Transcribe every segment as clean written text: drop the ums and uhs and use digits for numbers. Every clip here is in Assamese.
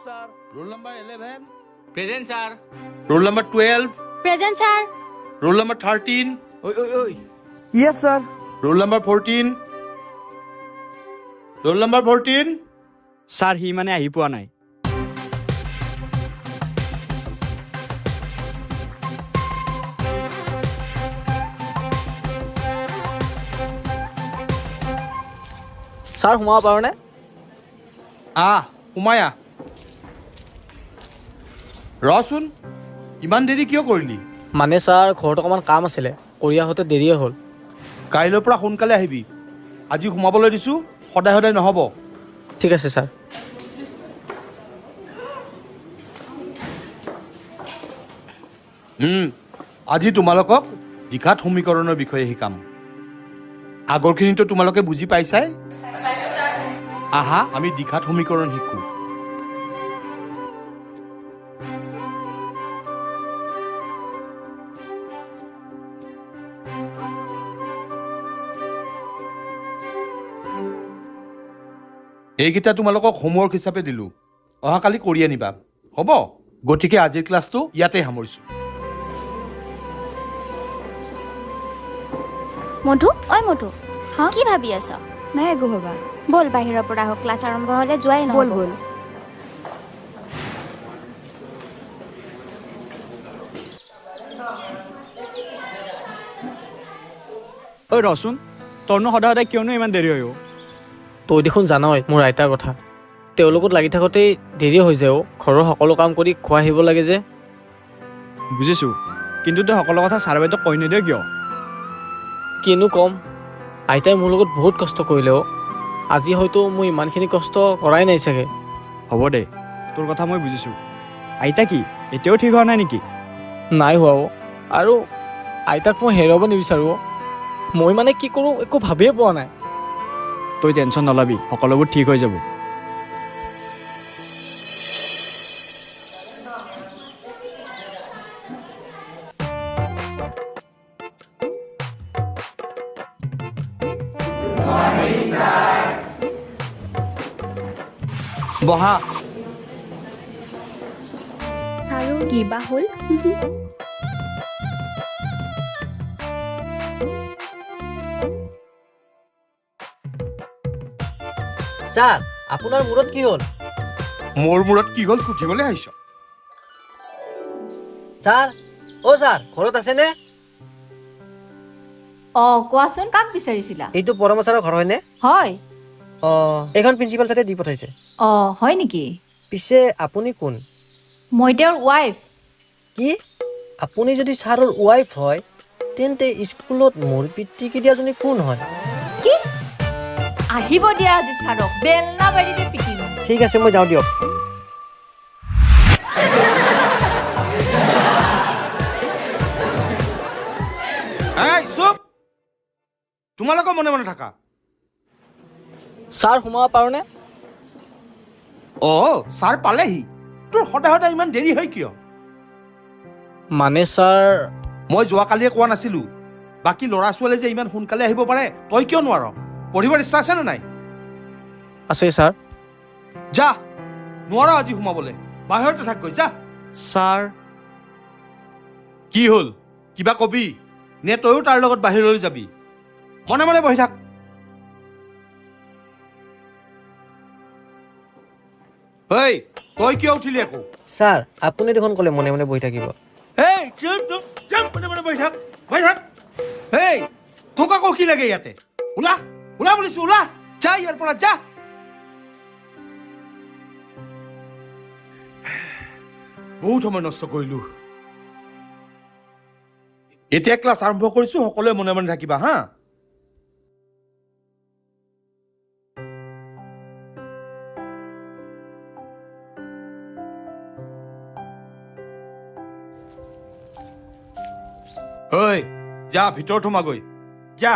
sir. Roll number 11. Present, sir. Roll number 12. Present, sir. Roll number 13. Oi. Yes, sir. Roll number 14. Roll number 14. Sir, he mane ahi poa nai. Sir, সোমাব পাৰোনে? সোমায়া ৰচোন ইমান দেৰি কিয় কৰিলি মানে ছাৰ ঘৰত অকণমান কাম আছিলে কৰি আহোঁতে দেৰিয়ে হ'ল। কাইলৈৰ পৰা সোনকালে আহিবি আজি সোমাবলৈ দিছোঁ সদায় সদায় নহ'ব ঠিক আছে ছাৰ। আজি তোমালোকক দ্বিঘাত সমীকৰণৰ বিষয়ে শিকাম আগৰখিনিতো তোমালোকে বুজি পাইছাই আহা আমি দ্বিঘাত সমীকৰণ শিকোঁ এইকেইটা তোমালোকক হোমৱৰ্ক হিচাপে দিলোঁ অহাকালি কৰি আনিবা হ'ব গতিকে আজিৰ ক্লাছটো ইয়াতে সামৰিছোঁ মধু ঐ মধু হা কি ভাবি আছ নাই একো ভাবা বল বাহিৰৰ পৰা আহক ক্লাছ আৰম্ভ হ'লে যোৱাই নহ'ব বল বল ঐ ৰচোন তইনো সদায় সদায় কিয়নো ইমান দেৰি হয় তই দেখোন জানই মোৰ আইতাৰ কথা তেওঁৰ লগত লাগি থাকোঁতেই দেৰি হৈ যায় ঘৰৰ সকলো কাম কৰি খুৱাই আহিব লাগে যে। বুজিছোঁ কিন্তু তই সকলো কথা ছাৰ বাইদেউক কৈ নিদিয় কিয় কিনো ক'ম আইতাই মোৰ লগত বহুত কষ্ট কৰিলে আজি হয়তো মই ইমানখিনি কষ্ট কৰাই নাই চাগে। হ'ব দে তোৰ কথা মই বুজিছোঁ আইতা কি এতিয়াও ঠিক হোৱা নাই নেকি নাই হোৱা আৰু আইতাক মই হেৰুৱাব নিবিচাৰোঁ মই মানে কি কৰোঁ একো ভাবিয়ে পোৱা নাই। তই টেনশ্যন নলবি সকলোবোৰ ঠিক হৈ যাব বহা ছাৰো কিবা হ'ল ছাৰ আপোনাৰ মূৰত কি হ'ল? মোৰ মূৰত কি হ'ল সুধিবলৈ আহিছ ছাৰ ছাৰ ঘৰত আছেনে? কোৱাচোন কাক বিচাৰিছিলা এইটো পৰম ছাৰৰ ঘৰ হয়নে? হয় এইখন প্ৰিন্সিপাল ছাৰে দি পঠাইছে। হয় নেকি পিছে আপুনি কোন? মই তেওঁৰ ৱাইফ কি আপুনি যদি ছাৰৰ ৱাইফ হয় তেন্তে স্কুলত মোৰ পিতৃ কেইটাজনী কোন হয়? কি আহিব দিয়া আজি ছাৰক বেলনা বাৰীতে পিটিম ঠিক আছে মই যাওঁ দিয়ক। চুপ তোমালোকৰ মনে মনে থাকা ছাৰ সোমাব পাৰোনে? ছাৰ পালেহি তোৰ সদায় সদায় ইমান দেৰি হয় কিয় মানে ছাৰ মই যোৱাকালিয়ে কোৱা নাছিলোঁ বাকী ল'ৰা ছোৱালী যে ইমান সোনকালে আহিব পাৰে তই কিয় নোৱাৰ পঢ়িবৰ ইচ্ছা আছেনে নাই আছে ছাৰ। যা নোৱাৰ আজি সোমাবলৈ বাহিৰতে থাকগৈ যা ছাৰ কি হ'ল কিবা কবি নে তয়ো তাৰ লগত বাহিৰলৈ যাবি মনে মনে বহি থাক ঐ তই কিয় উঠিলি আকৌ ছাৰ আপুনি দেখোন ক'লে মনে মনে বহি থাকিব। মনে মনে বহি থাক তোক আকৌ কি লাগে ইয়াতে ওলা ওলা বুলিছো ওলা যা ইয়াৰ পৰা যা বহুত সময় নষ্ট কৰিলো এতিয়া ক্লাছ আৰম্ভ কৰিছো সকলোৱে মনে মনে থাকিবা হা ঐ যা ভিতৰত সোমাগৈ যা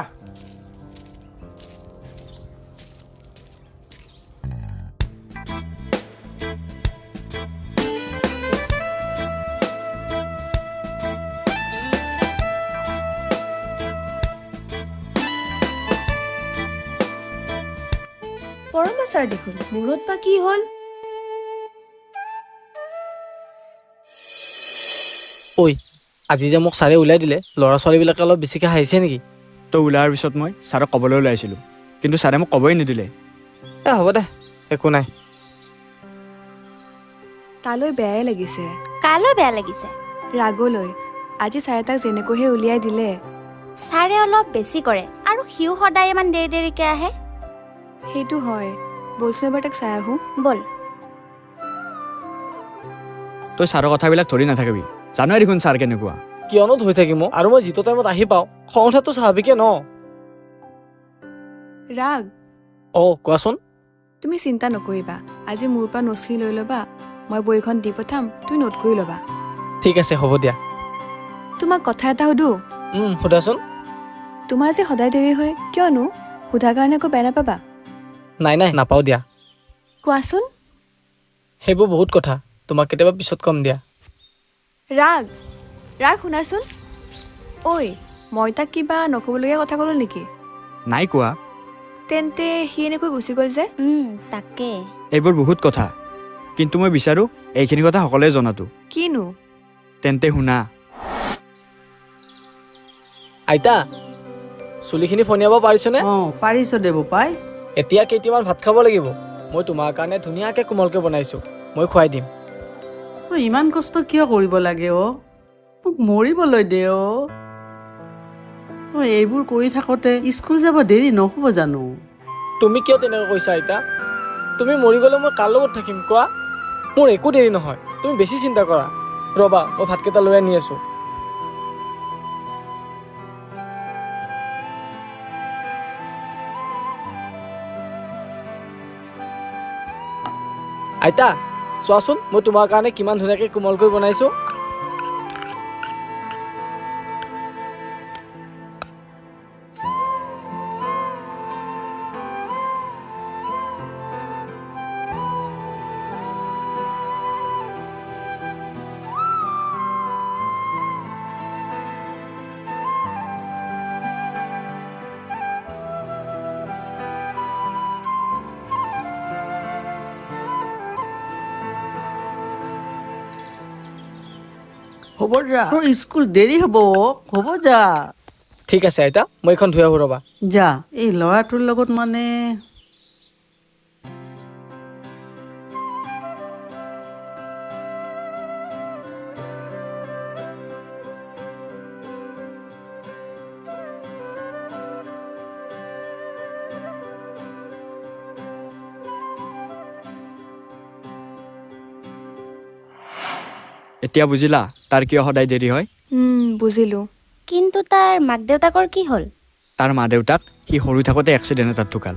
পৰমা ছাৰ দেখোন মূৰত বা কি হ'ল ঐ আজি যে মোক ছাৰে ওলাই দিলে ল'ৰা ছোৱালীবিলাকে অলপ বেছিকৈ হাঁহিছে নেকি? তই ওলোৱাৰ পিছত মই ছাৰক ক'বলৈ ওলাইছিলোঁ, কিন্তু ছাৰে মোক ক'বই নিদিলে। হ'ব দে, একো নাই। তালৈ বেয়াই লাগিছে। কালৈ বেয়া লাগিছে? ৰাগলৈ। আজি ছাৰে তাক যেনেকৈহে উলিয়াই দিলে। ছাৰে অলপ বেছি কৰে আৰু সিও সদায় ইমান দেৰি দেৰিকৈ আহে। সেইটো হয়। বলচোন এবাৰ তাক চাই আহোঁ। ব'ল। তই ছাৰৰ কথাবিলাক ধৰি নাথাকিবি, জানই দেখোন ছাৰ কেনেকুৱা। কিয়নো ধৰি থাকিম আৰু মই যিটো টাইমত আহি পাওঁ খং উঠাটো স্বাভাৱিকে ন। ৰাগ, কোৱাচোন। তুমি চিন্তা নকৰিবা। আজি মোৰ পৰা নোটছখিনি লৈ ল'বা, মই বহীখন দি পঠাম, তুমি নোট কৰি ল'বা। ঠিক আছে, হ'ব দিয়া। তোমাক কথা এটা সুধোঁ? সোধাচোন। তোমাৰ যে সদায় দেৰি হয় কিয়নো? সোধাৰ কাৰণে একো বেয়া নাপাবা। নাই নাপাওঁ দিয়া। কোৱাচোন। সেইবোৰ বহুত কথা, তোমাক কেতিয়াবা পিছত কম দিয়া। ৰাগ, শুনাচোন। ঐ, মই তাক কিবা নক'বলগীয়া কথা ক'লোঁ নেকি? নাই কোৱা। তেন্তে সি এনেকৈ গুচি গ'ল যে? তাকে। এইবোৰ বহুত কথা, কিন্তু মই বিচাৰোঁ এইখিনি কথা সকলোৱে জনাটো। কিনো? তেন্তে শুনা। আইতা, চুলিখিনি ফনিয়াব পাৰিছনে? পাৰিছো দে বোপাই। এতিয়া কেইটামান ভাত খাব লাগিব। মই তোমাৰ কাৰণে ধুনীয়াকৈ কোমলকৈ বনাইছোঁ, মই খুৱাই দিম। তই ইমান কষ্ট কিয় কৰিব লাগে অ'? মোক মৰিবলৈ দে অ'। তই এইবোৰ কৰি থাকোঁতে স্কুল যাব দেৰি নহ'ব জানো? তুমি কিয় তেনেকৈ কৈছা আইতা? তুমি মৰি গ'লে মই কাৰ লগত থাকিম কোৱা? মোৰ একো দেৰি নহয়, তুমি বেছি চিন্তা কৰা। ৰ'বা, মই ভাতকেইটা লৈ আনি আছোঁ। আইতা, চোৱাচোন মই তোমাৰ কাৰণে কিমান ধুনীয়াকৈ কোমলকৈ বনাইছোঁ। হ'ব যা, তোৰ স্কুল দেৰি হ'ব। হ'ব যা। ঠিক আছে আইতা, মই এইখন ধুই আহোঁ ৰ'বা। যা, এই ল'ৰাটোৰ লগত মানে এতিয়া বুজিলা তাৰ কিয় সদায় দেৰি হয়? বুজিলোঁ। কিন্তু তাৰ মাক দেউতাকৰ কি হ'ল? তাৰ মা দেউতাক সি সৰু থাকোঁতে এক্সিডেণ্ট এটাত ঢুকাল।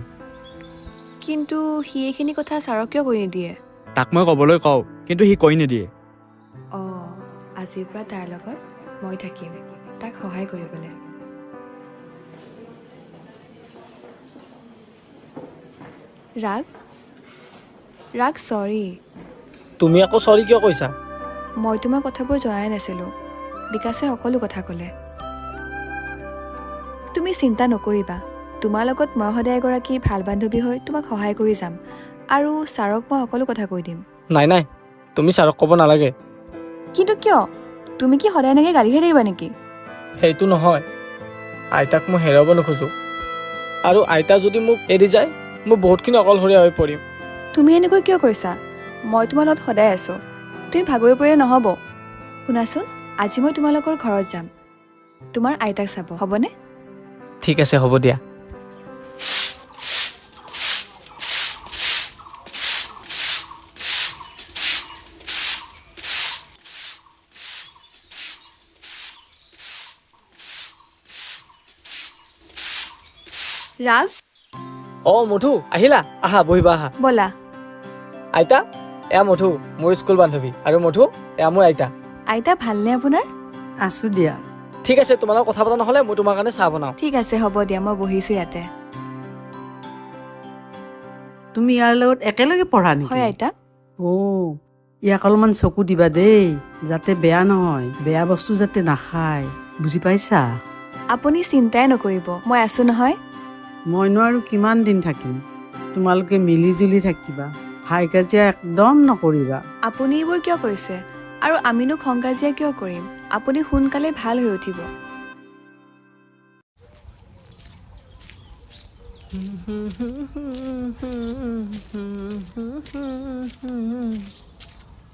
কিন্তু সি এইখিনি কথা ছাৰক কিয় কৈ নিদিয়ে? তাক মই ক'বলৈ কওঁ, কিন্তু সি কৈ নিদিয়ে। আজিৰ পৰা তাৰ লগত মই থাকিম, তাক সহায় কৰিবলৈ। ৰাগ, চৰি। তুমি আকৌ চৰি কিয় কৈছা? মই তোমাৰ কথাবোৰ জনাই নাছিলোঁ। বিকাশে সকলো কথা ক'লে। তুমি চিন্তা নকৰিবা, তোমাৰ লগত মই সদায় এগৰাকী ভাল বান্ধৱী হৈ তোমাক সহায় কৰি যাম, আৰু ছাৰক মই সকলো কথা কৈ দিম। নাই, তুমি ছাৰক ক'ব নালাগে। কিন্তু কিয়? তুমি কি সদায় এনেকৈ গালিহে থাকিবা নেকি? সেইটো নহয়, আইতাক মই হেৰাব নোখোজোঁ, আৰু আইতা যদি মোক এৰি যায় মই বহুতখিনি অকলশৰীয়া হৈ পৰিম। তুমি এনেকৈ কিয় কৈছা? মই তোমাৰ লগত সদায় আছোঁ, তুমি ভাগৰি পৰিলে নহ'ব। শুনাচোন, আজি মই তোমালোকৰ ঘৰত যাম, তোমাৰ আইতাক চাব, হ'বনে? ঠিক আছে, হ'ব দিয়া। ৰাগ, মধু আহিলা? আহা, বহিবা আহা। ব'লা। আইতা, এয়া মধু, মোৰ স্কুল বান্ধৱী, আৰু মধু এয়া মোৰ আইতা। আইতা ভালনে আপোনাৰ? আছো দিয়া। ঠিক আছে, তোমাৰ লগত কথা পতা নহ'লে মই তোমাৰ কাৰণে চাহ বনাওঁ। ঠিক আছে, হ'ব দিয়া, মই বহিছোঁ ইয়াতে। তুমি ইয়াৰ লগত একেলগে পঢ়া নেকি? হয় আইতা। ইয়াক অলপমান চকু দিবা দেই, যাতে বেয়া নহয়, বেয়া বস্তু যাতে নাখায়, বুজি পাইছা? আপুনি চিন্তাই নকৰিব, মই আছোঁ নহয়। মইনো আৰু কিমান দিন থাকিম? তোমালোকে মিলি জুলি থাকিবা, হাই কাজিয়া একদম নকৰিবা। আপুনি এইবোৰ কিয় কৈছে? আৰু আমিনো খং কাজিয়া কিয় কৰিম? আপুনি সোনকালে ভাল হৈ উঠিব।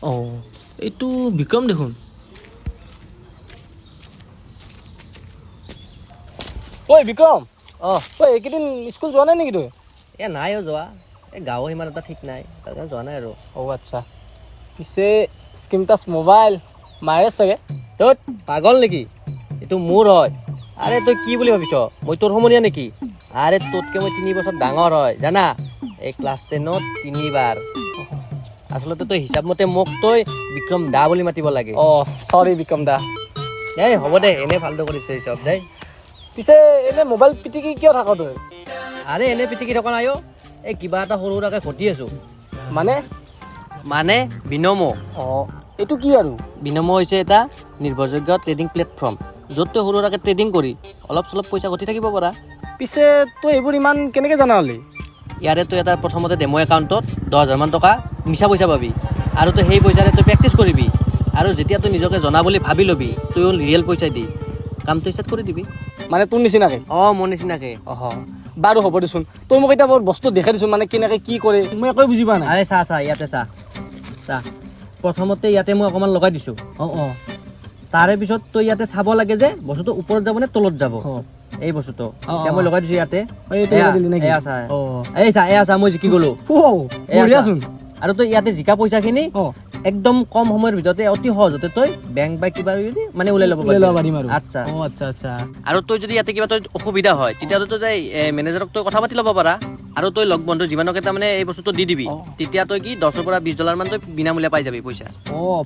অঁ এইটো বিক্ৰম দেখোন। ঐ বিক্ৰম, ঐ এইকেইদিন স্কুল যোৱা নাই নেকি তই? নাই যোৱা গাঁৱৰ সিমান এটা ঠিক নাই তাতে যোৱা নাই আৰু আচ্ছা। পিছে স্ক্ৰীন টাচ মোবাইল মাৰে চাগে? তই পাগল নেকি? এইটো মোৰ হয়। আৰে তই কি বুলি ভাবিছ মই তোৰ সমনীয়া নেকি? আৰে তোতকৈ মই 3 বছৰ ডাঙৰ হয় জানা। এই ক্লাছ 10ত 3বাৰ। আচলতে তই হিচাপ মতে মোক তই বিক্ৰম দা বুলি মাতিব লাগে। চৰি বিক্ৰম দা। এই হ'ব দে, এনেই ভালটো কৰিছে হিচাপ দেই। পিছে এনে মোবাইল পিটিকি কিয় থাক তই? আৰে এনেই পিটিকি থকা নাই এই কিবা এটা সৰু সুৰাকৈ ঘটি আছোঁ। মানে বিনমো। এইটো কি আৰু? বিনমো হৈছে এটা নিৰ্ভৰযোগ্য ট্ৰেডিং প্লেটফৰ্ম য'ত তই সৰু সুৰাকৈ ট্ৰেডিং কৰি অলপ চলপ পইচা ঘটি থাকিব পাৰা। পিছে তই এইবোৰ ইমান কেনেকৈ জানা হ'লি? ইয়াৰে তই এটা প্ৰথমতে ডেমো একাউণ্টত 10,000 মান টকা মিছা পইচা পাবি আৰু তই সেই পইচাৰে তই প্ৰেক্টিচ কৰিবি আৰু যেতিয়া তই নিজকে জনা বুলি ভাবি ল'বি তই ৰিয়েল পইচা দি কামটো ষ্টাৰ্ট কৰি দিবি। মানে তোৰ নিচিনাকৈ? মোৰ নিচিনাকৈ। বাৰু হ'ব দেচোন, তই মোক এতিয়া বৰ বস্তু দেখাই দিছোঁ, মানে কেনেকৈ কি কৰে মই একোৱে বুজি পোৱা নাই। আৰে চা ইয়াতে চা প্ৰথমতে ইয়াতে মই অকণমান লগাই দিছোঁ। তাৰে পিছত তই ইয়াতে চাব লাগে যে বস্তুটো ওপৰত যাব নে তলত যাব। এই বস্তুটো এতিয়া মই লগাই দিছোঁ ইয়াতে। এয়া চা মই জিকি গ'লো। আৰু তই ইয়াতে জিকা পইচাখিনি একদম কম সময়ৰ ভিতৰতে অতি সহজতে তই বেংক বা কিবা মানে ওলাই ল'ব পাৰিম। আচ্ছা আচ্ছা। আৰু তই যদি ইয়াতে কিবা তই অসুবিধা হয় তেতিয়াহ'লে তই মেনেজাৰক তই কথা পাতি ল'ব পাৰা আৰু তই লগ বন্ধু যিমানকে তাৰমানে এই বস্তুটো দি দিবি তেতিয়া তই কি 10 পৰা 20 ডলাৰ মান তই বিনামূলীয়া পাই যাবি পইচা।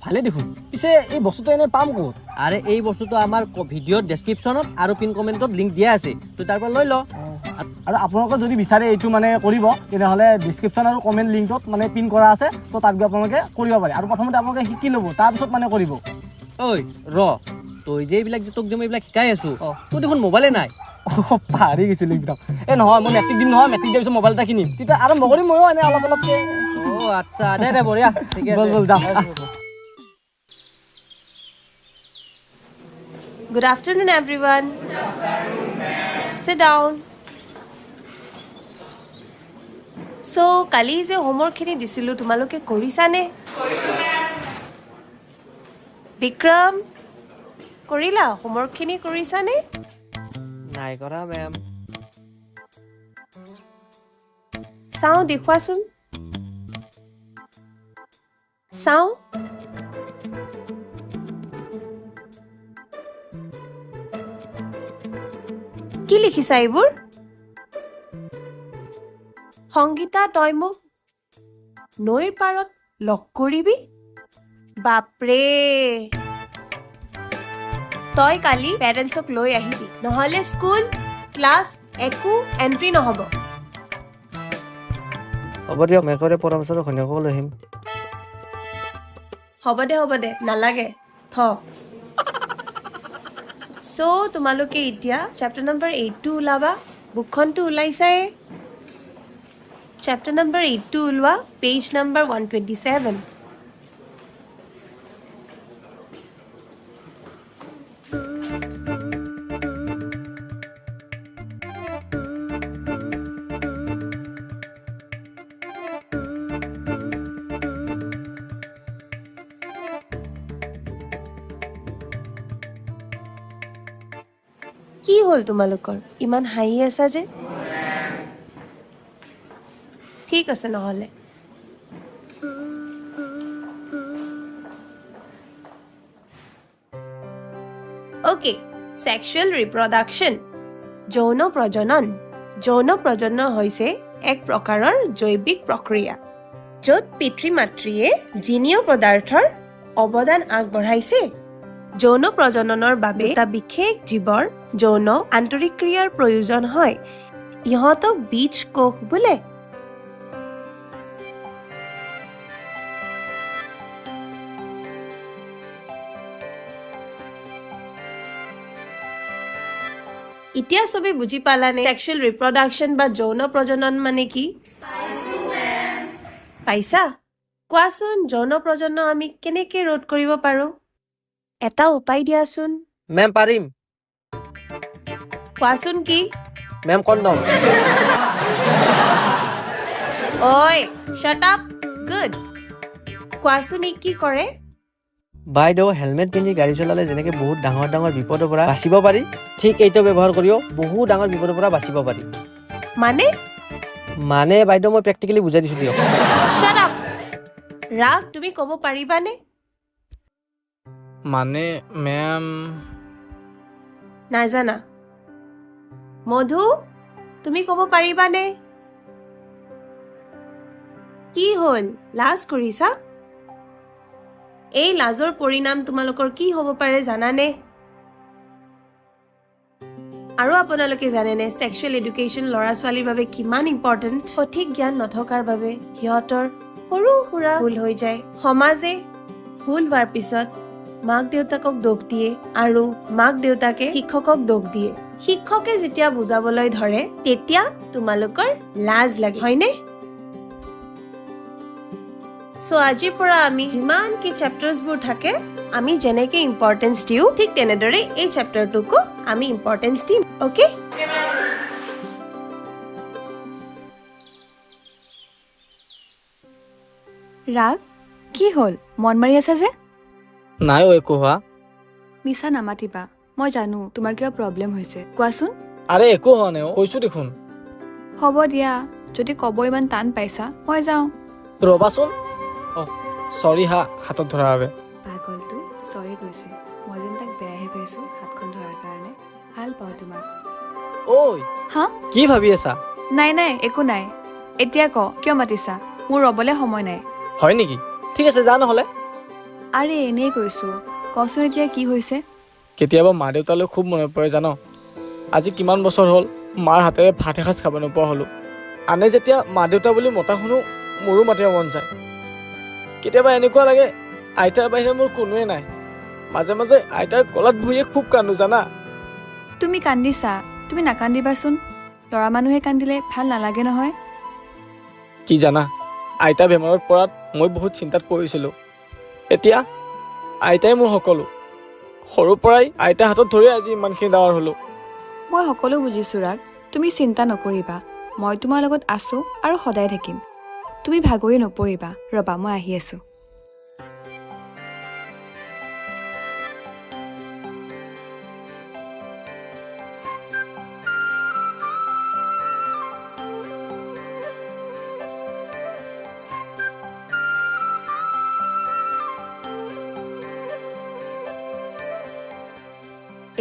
ভালে দেখোন। পিছে এই বস্তুটো এনে পাম ক'ত? আৰে এই বস্তুটো আমাৰ ভিডিঅ'ৰ ডেছক্ৰিপশ্যনত আৰু পিন কমেণ্টত লিংক দিয়া আছে, তই তাৰ পৰা লৈ ল। আৰু আপোনালোকে যদি বিচাৰে এইটো মানে কৰিব তেনেহ'লে ডিছক্ৰিপশ্যন আৰু কমেণ্ট লিংকত মানে পিন কৰা আছে, তো তাত গৈ আপোনালোকে কৰিব পাৰে। আৰু প্ৰথমতে আপোনালোকে শিকি ল'ব, তাৰপিছত মানে কৰিব। তই যে এইবিলাক যে তোক যে মই এইবিলাক শিকাই আছোঁ তোৰ দেখোন মোবাইলে নাই। পাহৰি গৈছিলোঁ একদম। নহয় মই মেট্ৰিক দিম নহয়, মেট্ৰিক দিয়াৰ পিছত মোবাইল এটা কিনিম, তেতিয়া আৰম্ভ কৰিম ময়ো এনে অলপ অলপকৈ। আচ্ছা দে বঢ়িয়া, ঠিক আছে ব'ল যাম। Good afternoon, everyone. Sit down. So, কালি যে হোমৱৰ্কখিনি দিছিলোঁ তোমালোকে কৰিছানে? বিক্ৰম, কৰিলা? হোমৱৰ্কখিনি কৰিছানে? নাই কৰা মেম। চাওঁ দেখুৱাচোন। চাওঁ। কি লিখিছা এইবোৰ? সংগীতা তই মোক নৈৰ পাৰত লগ কৰিবি? বাপৰে, তই কালি পেৰেণ্টছক লৈ আহিবি, নহ'লে স্কুল ক্লাছ একো এণ্ট্ৰি নহ'ব। হ'ব দিয়ক, মেকৰে পৰামৰ্শ ঘৈণীয়েকক লৈ আহিম। হ'ব দে নালাগে, থ। চ' তোমালোকে এতিয়া চেপ্টাৰ নম্বৰ 8টো ওলাবা। বুকখনটো ওলাইছাই। চেপ্টাৰ নম্বৰ 8টো ওলোৱা, পেজ নম্বৰ 127। কি হ'ল তোমালোকৰ? ইমান হাঁহি আছা যে? ঠিক আছে নহ'লে। অ'কে, ছেক্সুৱেল ৰিপ্ৰডাকশ্যন, যৌন প্ৰজনন। যৌন প্ৰজনন হৈছে এক প্ৰকাৰৰ জৈৱিক প্ৰক্ৰিয়া য'ত পিতৃ মাতৃয়ে জিনীয় পদাৰ্থৰ অৱদান আগবঢ়াইছে। যৌন প্ৰজননৰ বাবে এটা বিশেষ জীৱৰ যৌন আন্তৰিক্ৰিয়াৰ প্ৰয়োজন হয়। ইহঁতক বীজ কোষ বোলে। এতিয়া চবে বুজি পালানে ছেক্সুৱেল ৰিপ্ৰডাকশ্যন বা যৌন প্ৰজনন মানে কি? পাইছা? কোৱাচোন যৌন প্ৰজনন আমি কেনেকৈ ৰোধ কৰিব পাৰোঁ? এটা উপায় দিয়াচোন। মেম পাৰিম। কোৱাচোন কি? Ma'am condom. ঐ shut up. Good. কোৱাচোন ই কি কৰে? বাইদেউ হেলমেট পিন্ধি গাড়ী চলালে যেনেকে বহুত ডাঙৰ ডাঙৰ বিপদৰ পৰা বাচিব পাৰি, ঠিক এইটো ব্যৱহাৰ কৰিও বহুত ডাঙৰ বিপদৰ পৰা বাচিব পাৰি। মানে বাইদেউ মই প্ৰেক্টিকেলি বুজাই দিছো দিয়ক। shut up. ৰাগ তুমি ক'ব পাৰিবানে? মানে মেম নাজানা। মধু তুমি ক'ব পাৰিবানে? কি হ'ল লাজ কৰিছা? এই লাজৰ পৰিণাম তোমালোকৰ কি হ'ব পাৰে জানানে? আৰু আপোনালোকে জানেনে ছেক্সুৱেল এডুকেশ্যন ল'ৰা ছোৱালীৰ বাবে কিমান ইম্পৰ্টেণ্ট? সঠিক জ্ঞান নথকাৰ বাবে সিহঁতৰ সৰু সুৰা ভুল হৈ যায়। সমাজে ভুল হোৱাৰ পিছত মাক দেউতাকক দোষ দিয়ে আৰু মাক দেউতাকে শিক্ষকক দোষ দিয়ে। শিক্ষকে যেতিয়া বুজাবলৈ ধৰে তেতিয়া তোমালোকৰ লাজ লাগে, হয়নে? সো আজিৰ পৰা আমি যিমান কি চেপ্টাৰ্ছবোৰ থাকে আমি যেনেকে ইম্পৰ্টেঞ্চ দিওঁ ঠিক তেনেদৰে এই চেপ্টাৰটোকো আমি ইম্পৰ্টেঞ্চ দিম। অ'কে? ৰাগ কি হ'ল মন মাৰি আছা যে? নাই একো হোৱা। মিছা নামাতিবা, মই জানো তোমাৰ কিবা প্ৰব্লেম হৈছে। কোৱাচোন। আৰে একো হোৱা নাই কৈছো দেখোন। হ'ব দিয়া, যদি ক'ব ইমান টান পাইছা মই যাওঁ। ৰবাচোন। চৰি হা হাতত ধৰাৰ বাবে। পাগলটো চৰি কৈছে। মই যেন তাক বেয়াহে পাইছোঁ হাতখন ধৰাৰ কাৰণে। ভাল পাওঁ তোমাক। ঐ হা? কি ভাবি আছা? নাই নাই একো নাই। এতিয়া ক কিয় মাতিছা? মোৰ ৰ'বলৈ সময় নাই। হয় নেকি? ঠিক আছে যা নহ'লে। আৰে এনেই কৈছোঁ, কচোন এতিয়া কি হৈছে? কেতিয়াবা মা দেউতালৈ খুব মনত পৰে জান। আজি কিমান বছৰ হ'ল মাৰ হাতেৰে ভাত এসাঁজ খাব নোপোৱা হ'লোঁ। আনে যেতিয়া মা দেউতা বুলি মতা শুনো মোৰো মাতিব মন যায়। কেতিয়াবা এনেকুৱা লাগে আইতাৰ বাহিৰে মোৰ কোনোৱে নাই। মাজে মাজে আইতাৰ গলাত বহিয়ে খুব কান্দো জানা। তুমি কান্দিছা, তুমি নাকান্দিবাচোন। ল'ৰা মানুহে কান্দিলে ভাল নালাগে নহয়। কি জানা, আইতা বেমাৰত পৰাত মই বহুত চিন্তাত পৰিছিলোঁ। এতিয়া আইতাই মোৰ সকলো। সৰুৰ পৰাই আইতাৰ হাতত ধৰি আজি ইমানখিনি ডাঙৰ হ'লোঁ। মই সকলো বুজিছোঁ ৰাগ, তুমি চিন্তা নকৰিবা। মই তোমাৰ লগত আছোঁ আৰু সদায় থাকিম। তুমি ভাগৰি নপৰিবা। ৰ'বা মই আহি আছোঁ।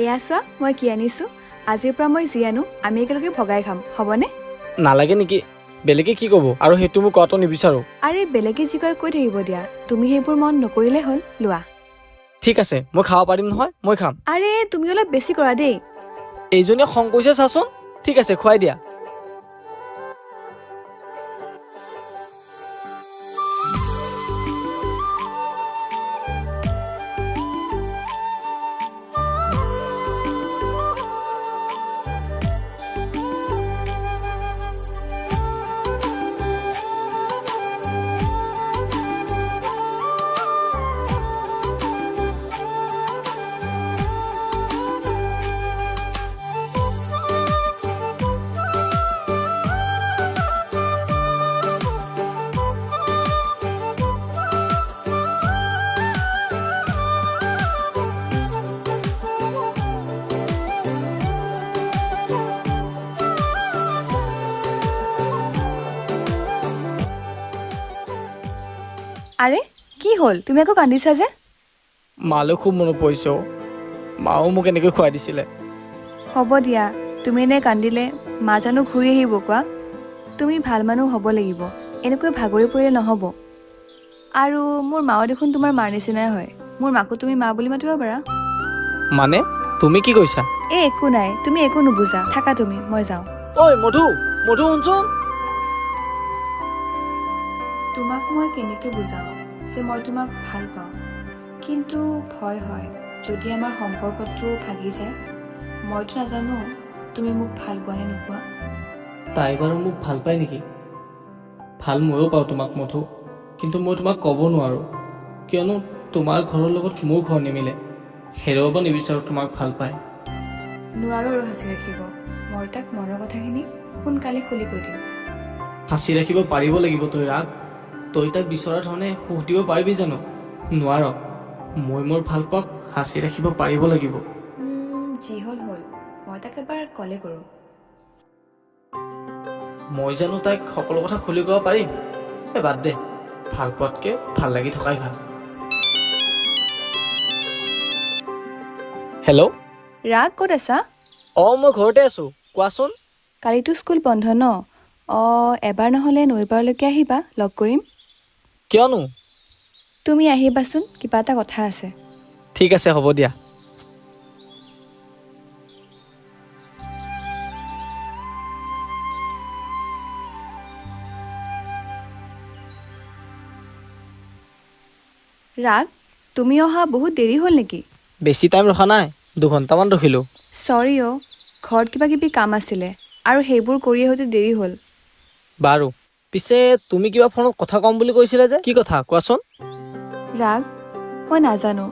এয়া চোৱা মই কি আনিছোঁ। আজিৰ পৰা মই যি আনো আমি একেলগে ভগাই খাম, হ'বনে? নালাগে নেকি? বেলেগে কি ক'ব আৰু সেইটো মোক কোৱাটো নিবিচাৰোঁ। আৰে বেলেগে যি কয় কৈ থাকিব দিয়া, তুমি সেইবোৰ মন নকৰিলে হ'ল। লোৱা। ঠিক আছে মই খাব পাৰিম নহয়, মই খাম। আৰে তুমি অলপ বেছি কৰা দেই। এইজনীয়ে খং কৰিছে চাচোন। ঠিক আছে খুৱাই দিয়া। আৰে কি হ'ল তুমি আকৌ কান্দিছা যে? মালৈ খুব মনত পৰিছে অ'। মাও মোক এনেকৈ খুৱাই দিছিলে। হ'ব দিয়া, তুমি এনে কান্দিলে মা জানো ঘূৰি আহিব কোৱা? তুমি ভাল মানুহ হ'ব লাগিব, এনেকৈ ভাগৰি পৰিলে নহ'ব। আৰু মোৰ মাও দেখোন তোমাৰ মাৰ নিচিনাই হয়। মোৰ মাকো তুমি মা বুলি মাতিব পাৰা। মানে তুমি কি কৈছা? একো নাই, তুমি একো নুবুজা। থাকা তুমি, মই যাওঁ। ঐ মধু, মধু শুনচোন। তোমাক মই কেনেকৈ বুজাওঁ যে মই তোমাক ভাল পাওঁ, কিন্তু ভয় হয় যদি আমাৰ সম্পৰ্কটো ভাগি যায়। মইতো নাজানো তুমি মোক ভাল পোৱাহে নোপোৱা। তাই বাৰু মোক ভাল পায় নেকি? ভাল ময়ো পাওঁ তোমাক মধু, কিন্তু মই তোমাক ক'ব নোৱাৰোঁ, কিয়নো তোমাৰ ঘৰৰ লগত মোৰ ঘৰ নিমিলে। হেৰুৱাব নিবিচাৰোঁ তোমাক ভাল পাই। নোৱাৰো আৰু সাঁচি ৰাখিব। মই তাক মনৰ কথাখিনি সোনকালে খুলি কৈ দিম। সাঁচি ৰাখিব পাৰিব লাগিব তই ৰাগ। তই তাক বিচৰা ধৰণে সুখ দিব পাৰিবি জানো? নোৱাৰ। মই মোৰ ভাল পাওক সাঁচি ৰাখিব পাৰিব লাগিব। যি হ'ল হ'ল, মই তাক এবাৰ কলে কৰোঁ। মই জানো তাইক সকলো কথা খুলি ক'ব পাৰিম? বাদ দে, ভাল পোৱাতকৈ ভাল লাগি থকাই ভাল। হেল্ল', ৰাগ ক'ত আছা? মই ঘৰতে আছোঁ, কোৱাচোন। কালিতো স্কুল বন্ধ ন? এবাৰ নহ'লে নৈৰ পাৰলৈকে আহিবা, লগ কৰিম। কিয়নো? তুমি আহিবাচোন, কিবা এটা কথা আছে। ঠিক আছে, হ'ব দিয়া। ৰাগ, তুমি অহা বহুত দেৰি হ'ল নেকি? বেছি টাইম ৰখা নাই, 2 ঘণ্টামান ৰখিলোঁ। চৰি ঘৰত কিবা কিবি কাম আছিলে আৰু সেইবোৰ কৰি আহোঁতে দেৰি হ'ল। বাৰু, পিছে তুমি কিবা ফোনত কথা ক'ম বুলি কৈছিলা যে, কি কথা কোৱাচোন। ৰাগ, মই নাজানো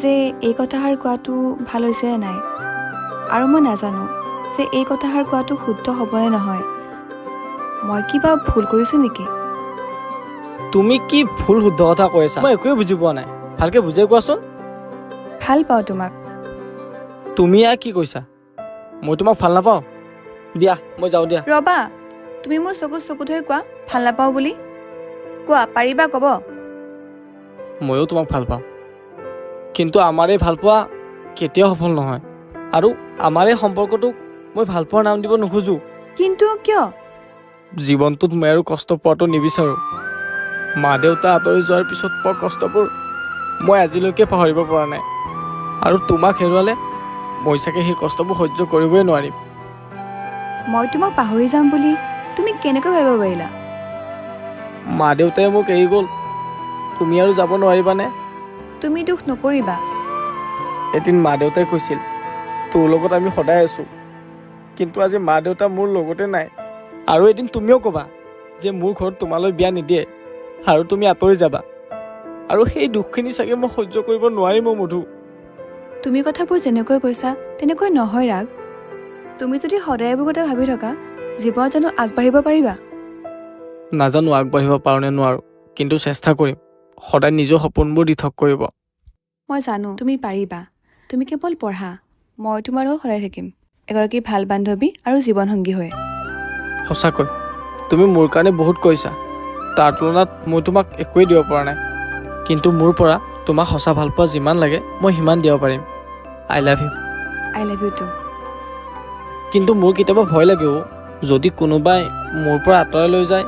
যে এই কথাষাৰ কোৱাটো ভাল হৈছে নে নাই, আৰু মই নাজানো যে এই কথাষাৰ কোৱাটো শুদ্ধ হ'বনে নহয়। মই কিবা ভুল কৰিছোঁ নেকি? তুমি কি ভুল শুদ্ধ কথা কৈ আছা? মই একোৱে বুজি পোৱা নাই, ভালকে বুজাই কোৱাচোন। ভাল পাওঁ তোমাক। তুমি কি কৈছা? মই তোমাক ভাল নাপাওঁ? দিয়া, মই যাওঁ দিয়া। ৰবা, তুমি মোৰ চকুত হৈ কোৱা ভাল নাপাওঁ বুলি। কোৱা, পাৰিবা ক'ব? ময়ো তোমাক ভাল পাওঁ, কিন্তু আমাৰ এই ভাল পোৱা কেতিয়াও সফল নহয়। আৰু আমাৰ এই সম্পৰ্কটোক মই ভাল পোৱাৰ নাম দিব নোখোজোঁ। কিন্তু কিয়? জীৱনটোত মই আৰু কষ্ট পোৱাটো নিবিচাৰোঁ। মা দেউতা আঁতৰি যোৱাৰ পিছত পোৱা কষ্টবোৰ মই আজিলৈকে পাহৰিব পৰা নাই। আৰু তোমাক হেৰুৱালে মই চাগে সেই কষ্টবোৰ সহ্য কৰিবই নোৱাৰিম। মই তোমাক পাহৰি যাম বুলি তুমি কেনেকৈ ভাবিব পাৰিলা? মা দেউতাই মোক এৰি গ'ল, তুমি আৰু যাব নোৱাৰিবানে? তুমি দুখ নকৰিবা। এদিন মা দেউতাই কৈছিল তোৰ লগত আমি সদায় আছোঁ, কিন্তু আজি মা দেউতা মোৰ লগতে নাই। আৰু এদিন তুমিও ক'বা যে মোৰ ঘৰত তোমালৈ বিয়া নিদিয়ে আৰু তুমি আঁতৰি যাবা। আৰু সেই দুখখিনি চাগে মই সহ্য কৰিব নোৱাৰিম। মধু, তুমি কথাবোৰ যেনেকৈ কৈছা তেনেকৈ নহয় ৰাগ। তুমি যদি সদায় এইবোৰ কথা ভাবি থকা, জীৱনত জানো আগবাঢ়িব পাৰিবা? নাজানো আগবাঢ়িব পাৰোঁ নে নোৱাৰোঁ, কিন্তু চেষ্টা কৰিম সদায় নিজৰ সপোনবোৰ দিঠক কৰিব। মই জানো তুমি পাৰিবা। তুমি কেৱল পঢ়া, মই তোমাৰ লগত সদায় থাকিম, এগৰাকী ভাল বান্ধৱী আৰু জীৱনসংগী হৈ। সঁচাকৈ তুমি মোৰ কাৰণে বহুত কৈছা, তাৰ তুলনাত মই তোমাক একোৱেই দিব পৰা নাই। কিন্তু মোৰ পৰা তোমাক সঁচা ভাল পোৱা যিমান লাগে মই সিমান দিব পাৰিম। I love you. I love you too. কিন্তু মোৰ কেতিয়াবা ভয় লাগে যদি কোনোবাই মোৰ পৰা আঁতৰাই লৈ যায়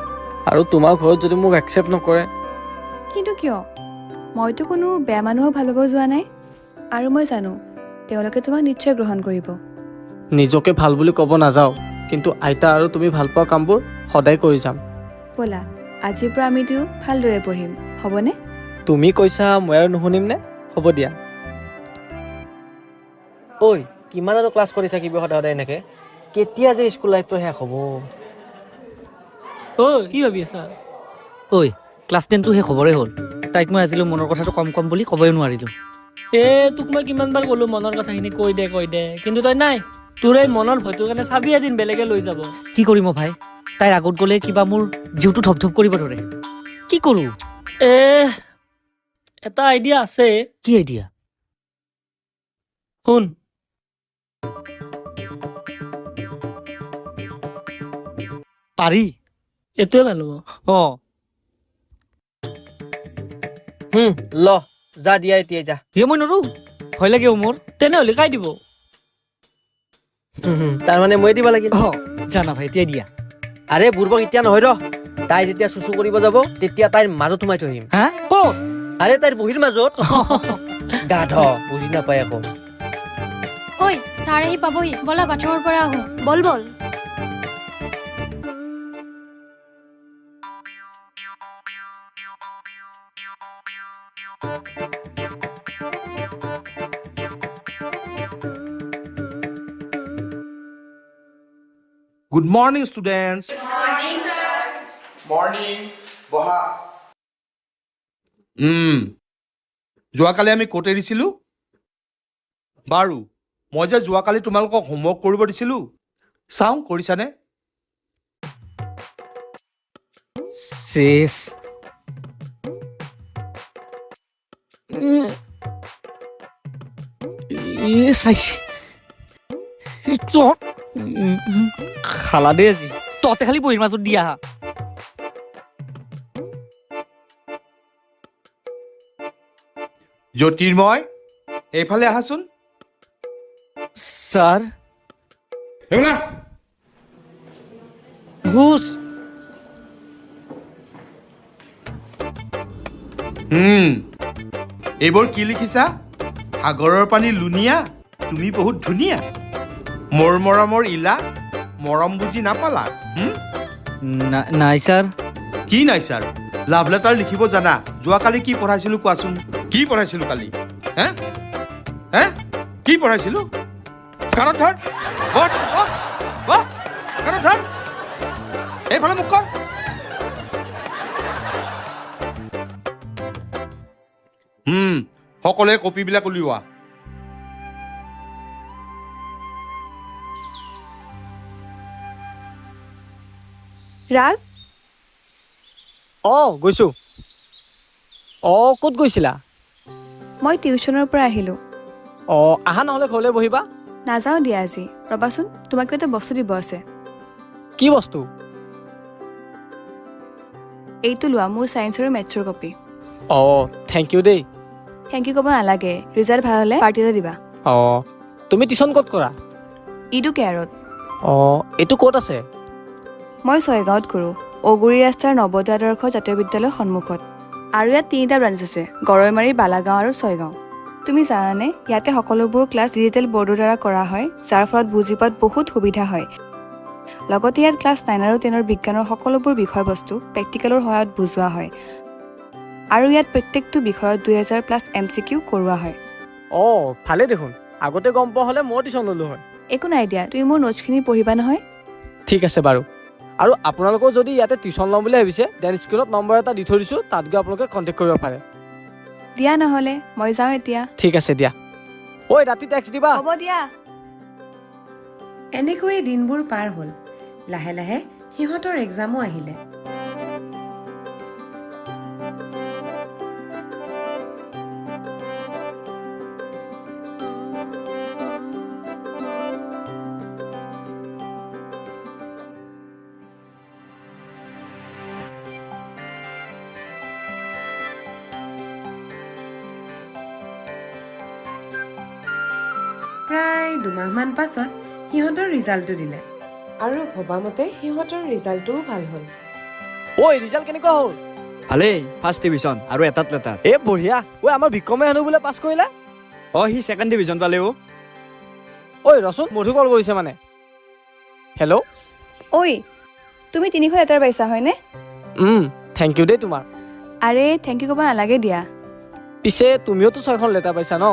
আৰু তোমাৰ ঘৰত যদি মোক একচেপ্ট নকৰে। কিন্তু কিয়? মইতো কোনো বেয়া মানুহক ভাল পাব যোৱা নাই, আৰু মই জানো তেওঁলোকে তোমাক নিশ্চয় গ্ৰহণ কৰিব। নিজকে ভাল বুলি ক'ব নাযাওঁ, কিন্তু আইতা আৰু তুমি ভাল পোৱা কামবোৰ সদায় কৰি যাম। ব'লা, আজিৰ পৰা আমি দুয়ো ভালদৰে পঢ়িম, হ'বনে? তুমি কৈছা মই আৰু নুশুনিম নে? হ'ব দিয়া। ঐ, কিমান আৰু ক্লাছ কৰি থাকিবি সদায় সদায় এনেকে? কেতিয়া যে স্কুল লাইফটো শেষ হ'ব? ঐ, কি ভাবি আছা? ঐ, ক্লাছ 10টো শেষ হ'বৰে হ'ল। তাইক মই আজিলৈ মনৰ কথাটো কম বুলি ক'বই নোৱাৰিলোঁ। তোক মই কিমানবাৰ ক'লো মনৰ কথাখিনি কৈ দে, কিন্তু তই নাই। তোৰ এই মনৰ ভয়টোৰ কাৰণে চাবি এদিন বেলেগে লৈ যাব। কি কৰিম ভাই, তাইৰ আগত গ'লে কিবা মোৰ জিউটো ধপধপ কৰিব ধৰে। কি কৰোঁ? এটা আইডিয়া আছে। কি আইডিয়া? শুন। পাৰি, এইটোৱে ভাল হ'ব। ল যা দিয়া এতিয়া যা। মই নৰো, ভয় লাগে মোৰ। তেনেহ'লে কাই দিব? তাৰমানে মই দিব লাগিল। জানা ভাই, এতিয়া দিয়া। আৰে বুৰ্বক এতিয়া নহয় ৰ, তাই যেতিয়া চুচু কৰিব যাব তেতিয়া তাইৰ মাজত সোমাই থৈ আহিম। হা? ক'ত? আৰে তাইৰ বহীৰ মাজত। গাধ, বুজি নাপায় আকৌ। ঐ, ছাৰ আহি পাবহি, ব'লা বাথৰুমৰ পৰা আহোঁ। বল বল। Good morning students. মৰ্ণিং। বহা। যোৱাকালি আমি ক'ত এৰিছিলোঁ? বাৰু মই যে যোৱাকালি তোমালোকক হোমৱৰ্ক কৰিব দিছিলোঁ চাওঁ কৰিছানে শেষ খালা দে আজি তহঁতে খালি বহিৰ মাজত দিয়া জ্যোতিৰ্ময় এইফালে আহাচোন ছাৰ ঘোষ এইবোৰ কি লিখিছা সাগৰৰ পানী লুনিয়া তুমি বহুত ধুনীয়া মোৰ মৰমৰ ইলা মৰম বুজি নাপালা নাই ছাৰ কি নাই ছাৰ লাভ লেটাৰ লিখিব জানা যোৱাকালি কি পঢ়াইছিলোঁ কোৱাচোন কি পঢ়াইছিলোঁ কালি হে হে কি পঢ়াইছিলোঁ কাণত ধৰ কাণত ধৰ এইফালে মুখ কৰ সকলোৱে কপিবিলাক উলিওৱা ৰাগ গৈছো ক'ত গৈছিলা মই টিউশ্যনৰ পৰা আহিলোঁ আহা নহ'লে ঘৰলৈ বহিবা নাযাওঁ দিয়া আজি ৰ'বাচোন তোমাক কিবা এটা বস্তু দিব আছে কি বস্তু এইটো লোৱা মোৰ ছায়েন্স আৰু মেথছৰ কপি থেংক ইউ দেই থেংক ইউ ক'ব নালাগে ৰিজাল্ট ভাল হ'লে পাৰ্টি এটা দিবা তুমি টিউশ্যন ক'ত কৰা ইডু কেয়াৰত এইটো ক'ত আছে মই ছয়গাঁৱত কৰোঁ অগুৰি ৰাস্তাৰ নৱোদয় আদৰ্শ জাতীয় বিদ্যালয়ৰ সন্মুখত আৰু ইয়াত 3টা ব্ৰাঞ্চ আছে গৰৈমাৰী বালাগাঁও আৰু ছয়গাঁও তুমি জানানে ইয়াতে সকলোবোৰ ক্লাছ ডিজিটেল বৰ্ডৰ দ্বাৰা কৰা হয় যাৰ ফলত বুজি পোৱাত বহুত সুবিধা হয় লগতে ইয়াত ক্লাছ 9 আৰু 10ৰ বিজ্ঞানৰ সকলোবোৰ বিষয়বস্তু প্ৰেক্টিকেলৰ সহায়ত বুজোৱা হয় আৰু ইয়াত প্ৰত্যেকটো বিষয়ত 2000+ MCQ কৰোৱা হয় ভালে দেখোন আগতে গম পোৱা হ'লে মই টিউশ্যন ল'লো হয় একো নাই দিয়া তুমি মোৰ নোটছখিনি পঢ়িবা নহয় ঠিক আছে বাৰু আৰু আপোনালোকেও যদি ইয়াতে টিউশ্যন ল'ম বুলি ভাবিছে দেন স্কুলত নম্বৰ এটা দি থৈ দিছোঁ তাত গৈ আপোনালোকে কণ্টেক্ট কৰিব পাৰে দিয়া নহ'লে মই যাওঁ এতিয়া ঠিক আছে দিয়া ৰাতি টেক্সট দিবা হ'ব দিয়া এনেকৈয়ে দিনবোৰ পাৰ হ'ল লাহে লাহে সিহঁতৰ এক্সামো আহিলে প্ৰায় 2 মাহমান পাছত সিহঁতৰ ৰিজাল্টটো দিলে আৰু ভবামতে সিহঁতৰ ৰিজাল্টটোও ভাল হ'ল ৰিজাল্ট কেনেকুৱা হ'ল ভালেই ফাৰ্ষ্ট ডিভিজন আৰু এটাত লেটাৰ বঢ়িয়া আমাৰ বিক্ৰমে হেনো বোলে পাছ কৰিলে সি ছেকেণ্ড ডিভিজন পালে ৰচোন মধু কল কৰিছে মানে হেল্ল' তুমি 300 লেটাৰ পাইছা হয়নে থেংক ইউ দেই তোমাৰ আৰে থেংক ইউ ক'ব নালাগে দিয়া পিছে তুমিওতো 6খন লেটাৰ পাইছা ন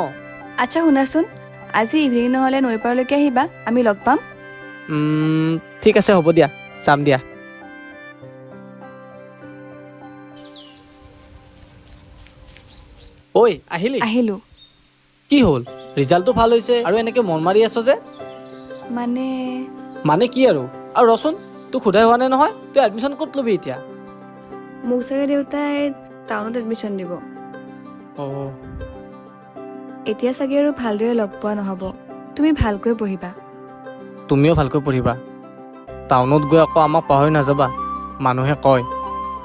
আচ্ছা শুনাচোন আজি ইভিনিং নহ'লে নৈপাৰলৈকে আহিবা আমি লগ পাম ঠিক আছে হ'ব দিয়া যাম দিয়া আহিলোঁ কি হ'ল ৰিজাল্টটো ভাল হৈছে আৰু এনেকে মন মাৰি আছ যে মানে কি আৰু ৰচোন তোক সোধাই হোৱা নাই নহয় তই এডমিশ্যন ক'ত ল'বি এতিয়া মোক চাগে দেউতাই টাউনত এডমিশ্যন দিব এতিয়া চাগে আৰু ভালদৰে লগ পোৱা নহ'ব তুমি ভালকৈ পঢ়িবা তুমিও ভালকৈ পঢ়িবা টাউনত গৈ আকৌ আমাক পাহৰি নাযাবা মানুহে কয়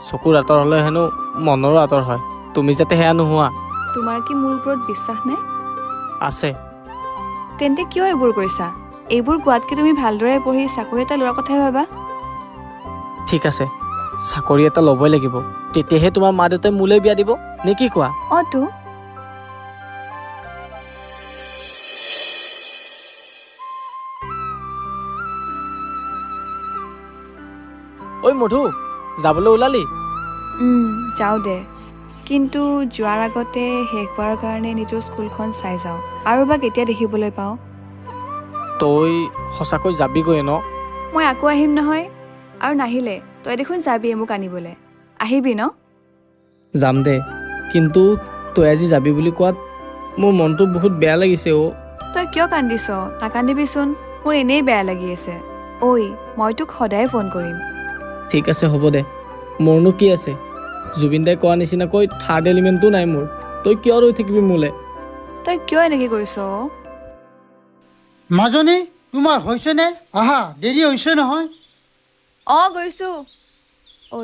চকুৰ আঁতৰ হ'লে হেনো মনৰো আঁতৰ হয় তুমি যাতে সেয়া নোহোৱা তোমাৰ কি মোৰ ওপৰত বিশ্বাস নাই আছে তেন্তে কিয় এইবোৰ কৰিছা এইবোৰ কোৱাতকৈ তুমি ভালদৰে পঢ়ি চাকৰি এটা লোৱাৰ কথাই ভাবা ঠিক আছে চাকৰি এটা ল'বই লাগিব তেতিয়াহে তোমাৰ মা দেউতাই মোলৈ বিয়া দিব নে কি কোৱা তো মধু যাবলৈ ওলালি যাওঁ দে কিন্তু যোৱাৰ আগতে শেষ হোৱাৰ কাৰণে নিজৰ স্কুলখন চাই যাওঁ আৰু বা কেতিয়া দেখিবলৈ পাওঁ তই সঁচাকৈ যাবিগৈ ন মই আকৌ আহিম নহয় আৰু নাহিলে তই দেখোন যাবিয়ে মোক আনিবলৈ আহিবি ন যাম দে কিন্তু তই আজি যাবি বুলি কোৱাত মোৰ মনটো বহুত বেয়া লাগিছে তই কিয় কান্দিছ নাকান্দিবিচোন মোৰ এনেই বেয়া লাগি আছে ঐ মই তোক সদায় ফোন কৰিম ঠিক আছে হ'ব দে মোৰনো কি আছে জুবিন দাই কোৱা নিচিনাকৈ থাৰ্ড এলিমেণ্টটো নাই মোৰ তই কিয় ৰৈ থাকিবি মোলে তই কিয় এনেকৈ কৰিছ মাজনী তোমাৰ হৈছেনে আহা দেৰি হৈছে নহয় অঁ গৈছোঁ ঐ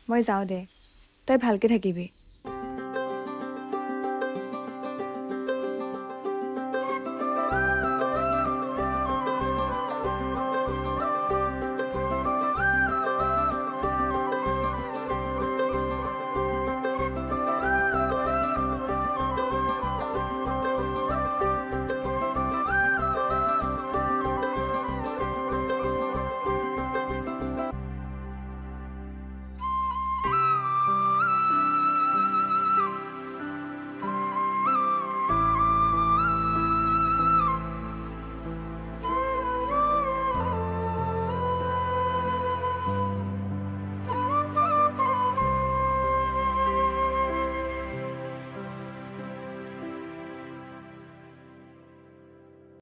মই যাওঁ দে তই ভালকৈ থাকিবি